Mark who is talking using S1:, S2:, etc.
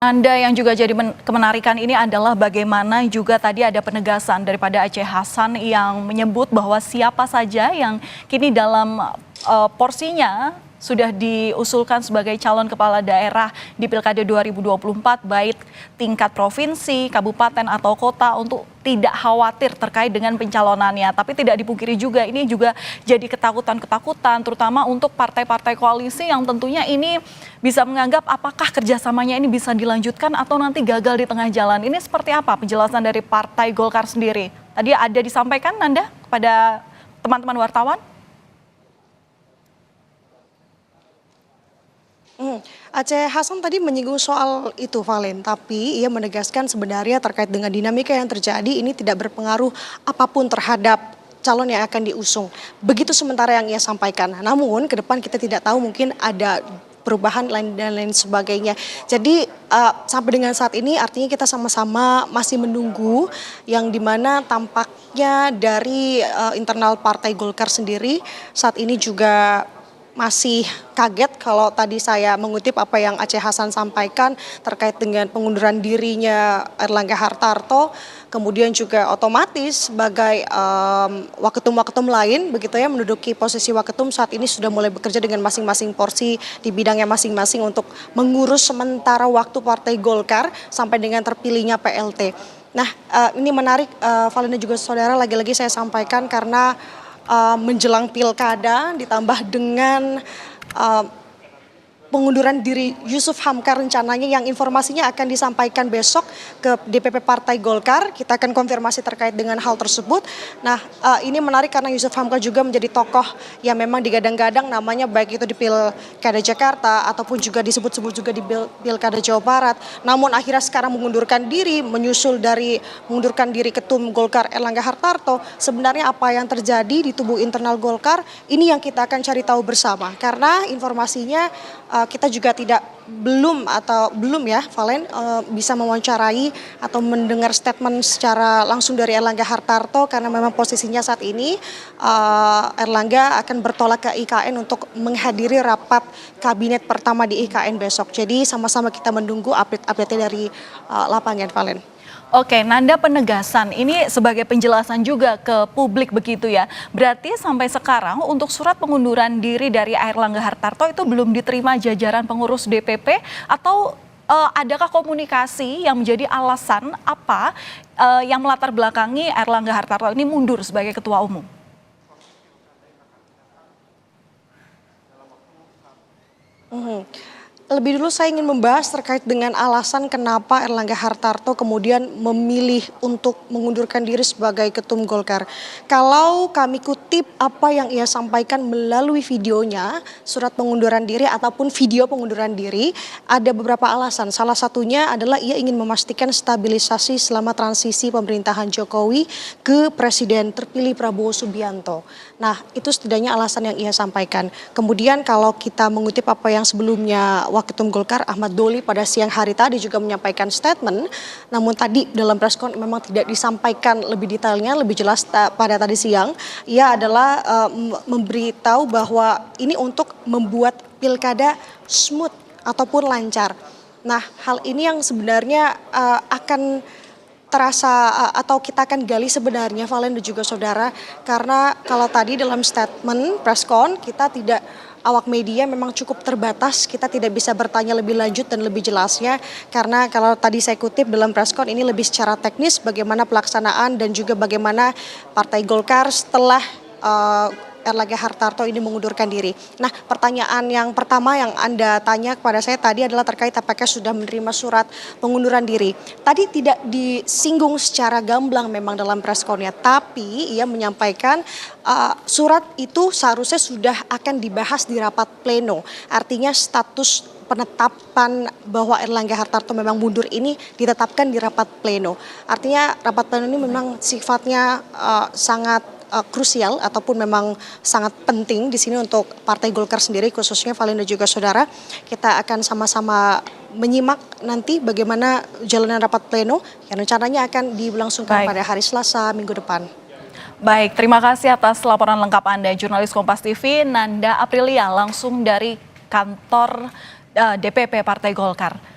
S1: Anda yang juga jadi kemenarikan ini adalah bagaimana juga tadi ada penegasan daripada Aceh Hasan yang menyebut bahwa siapa saja yang kini dalam porsinya sudah diusulkan sebagai calon kepala daerah di Pilkada 2024 baik tingkat provinsi, kabupaten atau kota untuk tidak khawatir terkait dengan pencalonannya. Tapi tidak dipungkiri juga ini juga jadi ketakutan-ketakutan terutama untuk partai-partai koalisi yang tentunya ini bisa menganggap apakah kerjasamanya ini bisa dilanjutkan atau nanti gagal di tengah jalan. Ini seperti apa penjelasan dari Partai Golkar sendiri? Tadi ada disampaikan Nanda kepada teman-teman wartawan?
S2: Aceh Hasan tadi menyinggung soal itu, Valen, tapi ia menegaskan sebenarnya terkait dengan dinamika yang terjadi ini tidak berpengaruh apapun terhadap calon yang akan diusung. Begitu sementara yang ia sampaikan. Namun ke depan kita tidak tahu mungkin ada perubahan lain dan lain sebagainya. Jadi sampai dengan saat ini artinya kita sama-sama masih menunggu yang dimana tampaknya dari internal Partai Golkar sendiri saat ini juga masih kaget kalau tadi saya mengutip apa yang Aceh Hasan sampaikan terkait dengan pengunduran dirinya Erlangga Hartarto, kemudian juga otomatis sebagai waketum-waketum lain begitu ya menduduki posisi waketum saat ini sudah mulai bekerja dengan masing-masing porsi di bidangnya masing-masing untuk mengurus sementara waktu Partai Golkar sampai dengan terpilihnya PLT. Nah ini menarik Valina juga saudara, lagi-lagi saya sampaikan karena menjelang pilkada ditambah dengan pengunduran diri Yusuf Hamka rencananya yang informasinya akan disampaikan besok ke DPP Partai Golkar. Kita akan konfirmasi terkait dengan hal tersebut. Nah ini menarik karena Yusuf Hamka juga menjadi tokoh yang memang digadang-gadang namanya baik itu di Pilkada Jakarta ataupun juga disebut-sebut juga di Pilkada Jawa Barat. Namun akhirnya sekarang mengundurkan diri, menyusul dari mengundurkan diri Ketum Golkar Erlangga Hartarto. Sebenarnya apa yang terjadi di tubuh internal Golkar ini yang kita akan cari tahu bersama. Karena informasinya kita juga belum ya Valen bisa mewawancarai atau mendengar statement secara langsung dari Erlangga Hartarto karena memang posisinya saat ini Erlangga akan bertolak ke IKN untuk menghadiri rapat kabinet pertama di IKN besok. Jadi sama-sama kita menunggu update-nya dari lapangan, Valen.
S1: Oke, Nanda, penegasan ini sebagai penjelasan juga ke publik begitu ya. Berarti sampai sekarang untuk surat pengunduran diri dari Erlangga Hartarto itu belum diterima jajaran pengurus DPP atau adakah komunikasi yang menjadi alasan apa yang melatar belakangi Erlangga Hartarto ini mundur sebagai ketua umum?
S2: Lebih dulu saya ingin membahas terkait dengan alasan kenapa Erlangga Hartarto kemudian memilih untuk mengundurkan diri sebagai ketum Golkar. Kalau kami kutip apa yang ia sampaikan melalui videonya, surat pengunduran diri ataupun video pengunduran diri, ada beberapa alasan. Salah satunya adalah ia ingin memastikan stabilisasi selama transisi pemerintahan Jokowi ke Presiden terpilih Prabowo Subianto. Nah, itu setidaknya alasan yang ia sampaikan. Kemudian kalau kita mengutip apa yang sebelumnya Waketum Golkar Ahmad Doli pada siang hari tadi juga menyampaikan statement, namun tadi dalam preskon memang tidak disampaikan lebih detailnya, lebih jelas pada tadi siang. Ia adalah memberitahu bahwa ini untuk membuat pilkada smooth ataupun lancar. Nah, hal ini yang sebenarnya akan terasa atau kita akan gali sebenarnya Valen dan juga saudara, karena kalau tadi dalam statement preskon kita tidak, awak media memang cukup terbatas, kita tidak bisa bertanya lebih lanjut dan lebih jelasnya karena kalau tadi saya kutip dalam preskon ini lebih secara teknis bagaimana pelaksanaan dan juga bagaimana Partai Golkar setelah Erlangga Hartarto ini mengundurkan diri. Nah, pertanyaan yang pertama yang Anda tanya kepada saya tadi adalah terkait apakah sudah menerima surat pengunduran diri. Tadi tidak disinggung secara gamblang memang dalam preskonnya, tapi ia menyampaikan surat itu seharusnya sudah akan dibahas di rapat pleno. Artinya status penetapan bahwa Erlangga Hartarto memang mundur ini ditetapkan di rapat pleno. Artinya rapat pleno ini memang sifatnya sangat krusial ataupun memang sangat penting di sini untuk Partai Golkar sendiri, khususnya Valen dan juga saudara. Kita akan sama-sama menyimak nanti bagaimana jalanan rapat pleno yang rencananya akan dilangsungkan pada hari Selasa minggu depan.
S1: Baik, terima kasih atas laporan lengkap Anda, jurnalis Kompas TV Nanda Aprilia langsung dari kantor DPP Partai Golkar.